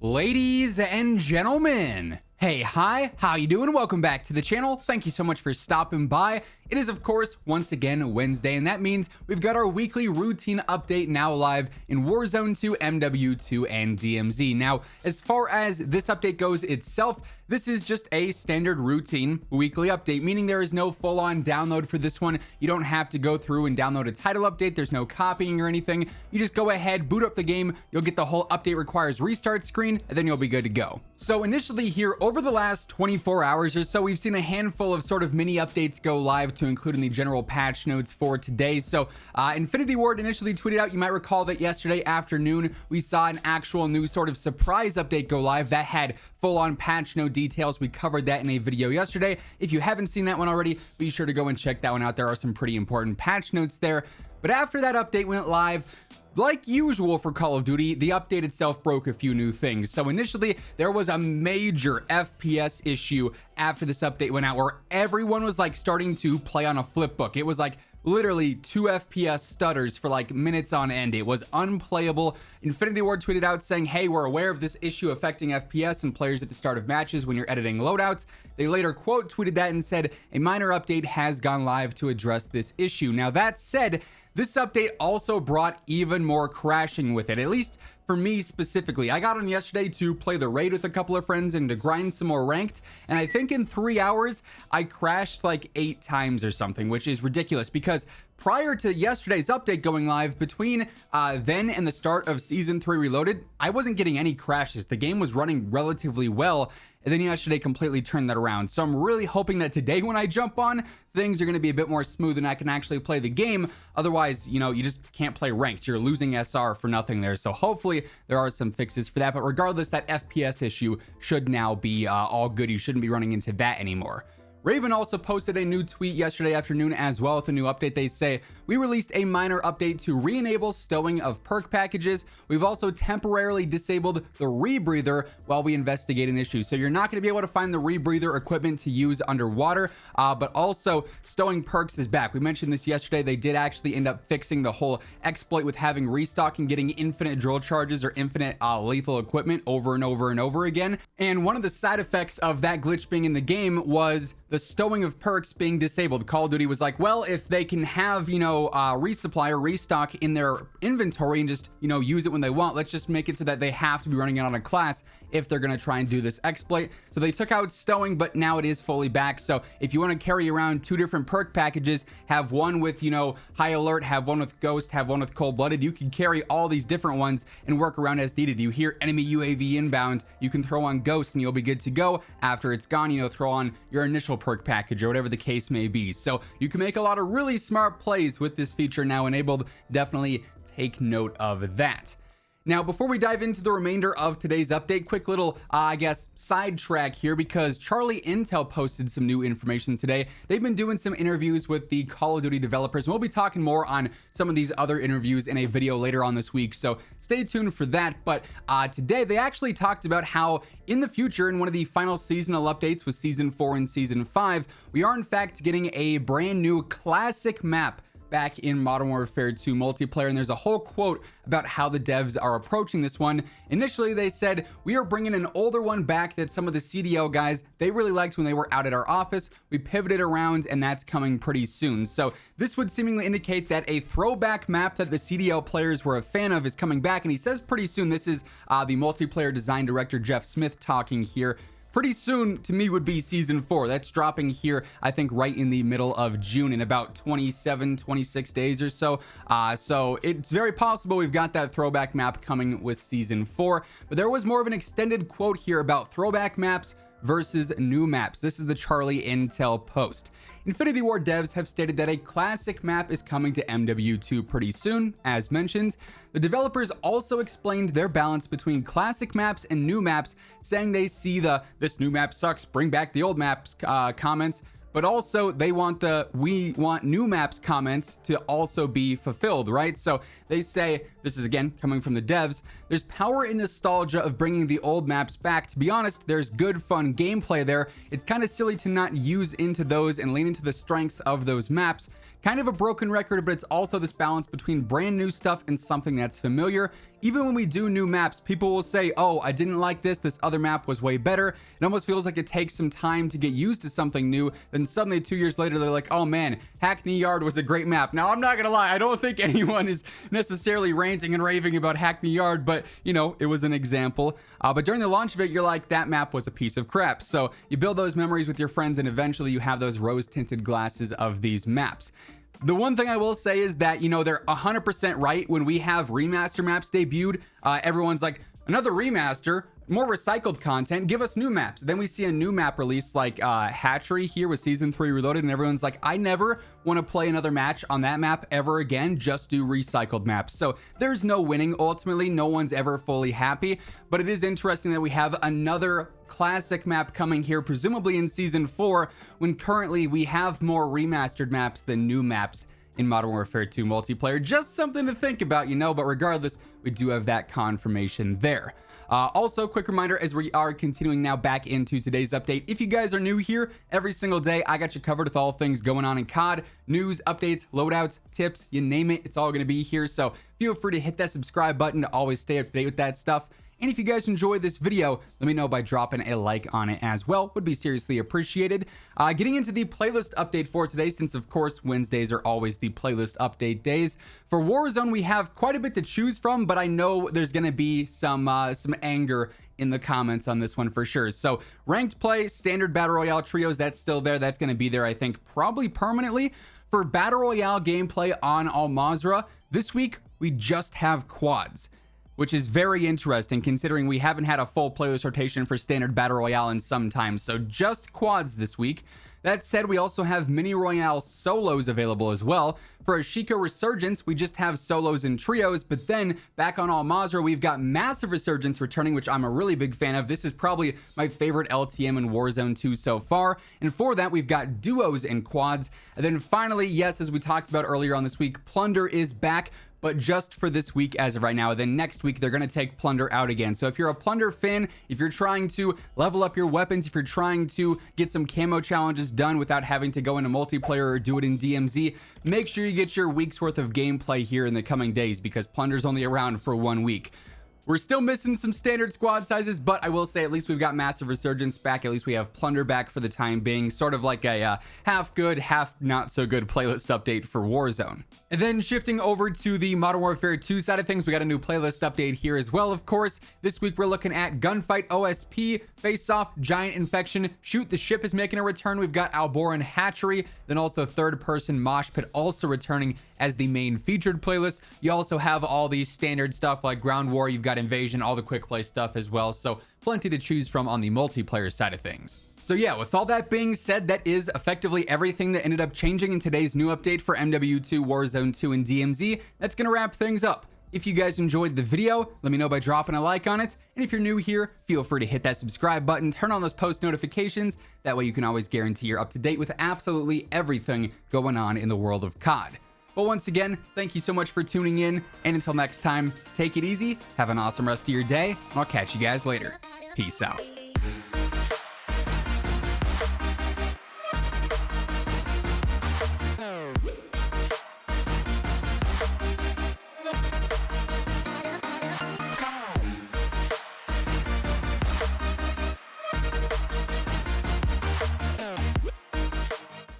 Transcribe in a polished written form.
Ladies and gentlemen, hey, hi, how you doing? Welcome back to the channel. Thank you so much for stopping by. It is, of course, once again Wednesday, and that means we've got our weekly routine update now live in Warzone 2, MW2, and DMZ. Now, as far as this update goes itself, this is just a standard routine weekly update, meaning there is no full-on download for this one. You don't have to go through and download a title update. There's no copying or anything. You just go ahead, boot up the game. You'll get the whole update requires restart screen, and then you'll be good to go. So initially here, over the last 24 hours or so, we've seen a handful of sort of mini updates go live to include in the general patch notes for today. So Infinity Ward initially tweeted out, you might recall that yesterday afternoon, we saw an actual new sort of surprise update go live that had full-on patch note details. We covered that in a video yesterday. If you haven't seen that one already, be sure to go and check that one out. There are some pretty important patch notes there. But after that update went live, like usual for Call of Duty, the update itself broke a few new things. So initially, there was a major FPS issue after this update went out where everyone was like starting to play on a flip book. It was like literally 2 FPS stutters for like minutes on end. It was unplayable. Infinity Ward tweeted out saying, hey, we're aware of this issue affecting FPS and players at the start of matches when you're editing loadouts. They later quote tweeted that and said, a minor update has gone live to address this issue. Now that said, this update also brought even more crashing with it, at least for me specifically. I got on yesterday to play the raid with a couple of friends and to grind some more ranked, and I think in 3 hours I crashed like 8 times or something, which is ridiculous because prior to yesterday's update going live, between then and the start of Season 3 Reloaded, I wasn't getting any crashes. The game was running relatively well, and then yesterday completely turned that around. So I'm really hoping that today when I jump on, things are going to be a bit more smooth and I can actually play the game. Otherwise, you know, you just can't play ranked. You're losing SR for nothing there. So hopefully there are some fixes for that. But regardless, that FPS issue should now be all good. You shouldn't be running into that anymore. Raven also posted a new tweet yesterday afternoon as well with a new update. They say, we released a minor update to re-enable stowing of perk packages. We've also temporarily disabled the rebreather while we investigate an issue. So you're not going to be able to find the rebreather equipment to use underwater, but also stowing perks is back. We mentioned this yesterday. They did actually end up fixing the whole exploit with having restock and getting infinite drill charges or infinite lethal equipment over and over and over again. And one of the side effects of that glitch being in the game was the stowing of perks being disabled. Call of Duty was like, well, if they can have, you know, resupply or restock in their inventory and just, you know, use it when they want, let's just make it so that they have to be running it on a class if they're going to try and do this exploit. So they took out stowing, but now it is fully back. So if you want to carry around 2 different perk packages, have one with, you know, high alert, have one with ghost, have one with cold-blooded, you can carry all these different ones and work around as needed. You hear enemy UAV inbound, you can throw on ghost and you'll be good to go. After it's gone, you know, throw on your initial perk package or whatever the case may be. So you can make a lot of really smart plays with this feature now enabled. Definitely take note of that. Now, before we dive into the remainder of today's update, quick little, I guess, sidetrack here because Charlie Intel posted some new information today. They've been doing some interviews with the Call of Duty developers, and we'll be talking more on some of these other interviews in a video later on this week, so stay tuned for that. But today, they actually talked about how in the future, in one of the final seasonal updates with Season 4 and Season 5, we are in fact getting a brand new classic map back in Modern Warfare 2 multiplayer, and there's a whole quote about how the devs are approaching this one. Initially, they said, we are bringing an older one back that some of the CDL guys, they really liked when they were out at our office. We pivoted around, and that's coming pretty soon. So this would seemingly indicate that a throwback map that the CDL players were a fan of is coming back, and he says pretty soon. This is the multiplayer design director Jeff Smith talking here. Pretty soon to me would be Season 4. That's dropping here, I think, right in the middle of June in about 27, 26 days or so. So it's very possible we've got that throwback map coming with Season 4. But there was more of an extended quote here about throwback maps versus new maps. This is the Charlie Intel post. Infinity Ward devs have stated that a classic map is coming to MW2 pretty soon, as mentioned. The developers also explained their balance between classic maps and new maps, saying they see the "this new map sucks, bring back the old maps" comments but also they want the "we want new maps" comments to also be fulfilled, right? So they say, this is again coming from the devs, there's power in nostalgia of bringing the old maps back. To be honest, there's good fun gameplay there. It's kind of silly to not use into those and lean into the strengths of those maps. Kind of a broken record, but it's also this balance between brand new stuff and something that's familiar. Even when we do new maps, people will say, oh, I didn't like this other map was way better. It almost feels like it takes some time to get used to something new. Then suddenly 2 years later, they're like, oh man, Hackney Yard was a great map. Now, I'm not gonna lie, I don't think anyone is necessarily ranting and raving about Hackney Yard, but you know, it was an example. But during the launch of it, you're like, that map was a piece of crap. So you build those memories with your friends, and eventually you have those rose-tinted glasses of these maps. The one thing I will say is that, you know, they're 100% right. When we have remaster maps debuted, everyone's like, another remaster, more recycled content, give us new maps. Then we see a new map release like Hatchery here with Season 3 Reloaded, and everyone's like, I never want to play another match on that map ever again, just do recycled maps. So there's no winning. Ultimately, no one's ever fully happy, but it is interesting that we have another classic map coming here, presumably in Season 4, when currently we have more remastered maps than new maps in Modern Warfare 2 multiplayer. Just something to think about, you know, but regardless, we do have that confirmation there. Also, quick reminder, as we are continuing now back into today's update, if you guys are new here, every single day I got you covered with all things going on in COD, news, updates, loadouts, tips, you name it, it's all going to be here. So feel free to hit that subscribe button to always stay up to date with that stuff. And if you guys enjoyed this video, let me know by dropping a like on it as well. Would be seriously appreciated. Getting into the playlist update for today, since of course Wednesdays are always the playlist update days. For Warzone, we have quite a bit to choose from, but I know there's going to be some anger in the comments on this one for sure. So ranked play, standard battle royale trios, that's still there. That's going to be there, I think, probably permanently. For battle royale gameplay on Al Mazrah, this week we just have quads, which is very interesting considering we haven't had a full playlist rotation for standard battle royale in some time. So just quads this week. That said, we also have mini royale solos available as well. For Ashika Resurgence, we just have solos and trios, but then back on Al Mazrah, we've got Massive Resurgence returning, which I'm a really big fan of. This is probably my favorite LTM in Warzone 2 so far. And for that, we've got duos and quads. And then finally, yes, as we talked about earlier on this week, Plunder is back, but just for this week as of right now. Then next week, they're going to take Plunder out again. So if you're a Plunder fan, if you're trying to level up your weapons, if you're trying to get some camo challenges done without having to go into multiplayer or do it in DMZ, make sure you get your week's worth of gameplay here in the coming days, because Plunder's only around for 1 week. We're still missing some standard squad sizes, but I will say at least we've got Massive Resurgence back. At least we have Plunder back for the time being. Sort of like a half good, half not so good playlist update for Warzone. And then shifting over to the Modern Warfare 2 side of things, we got a new playlist update here as well, of course. This week we're looking at Gunfight OSP, Face Off, Giant Infection, Shoot the Ship is making a return. We've got Alboran Hatchery, then also Third Person Mosh Pit also returning as the main featured playlist. You also have all these standard stuff like Ground War, you've got Invasion, all the quick play stuff as well. So plenty to choose from on the multiplayer side of things. So yeah, with all that being said, that is effectively everything that ended up changing in today's new update for MW2, Warzone 2, and DMZ. That's gonna wrap things up. If you guys enjoyed the video, let me know by dropping a like on it. And if you're new here, feel free to hit that subscribe button, turn on those post notifications. That way you can always guarantee you're up to date with absolutely everything going on in the world of COD. But once again, thank you so much for tuning in, and until next time, take it easy, have an awesome rest of your day, and I'll catch you guys later. Peace out.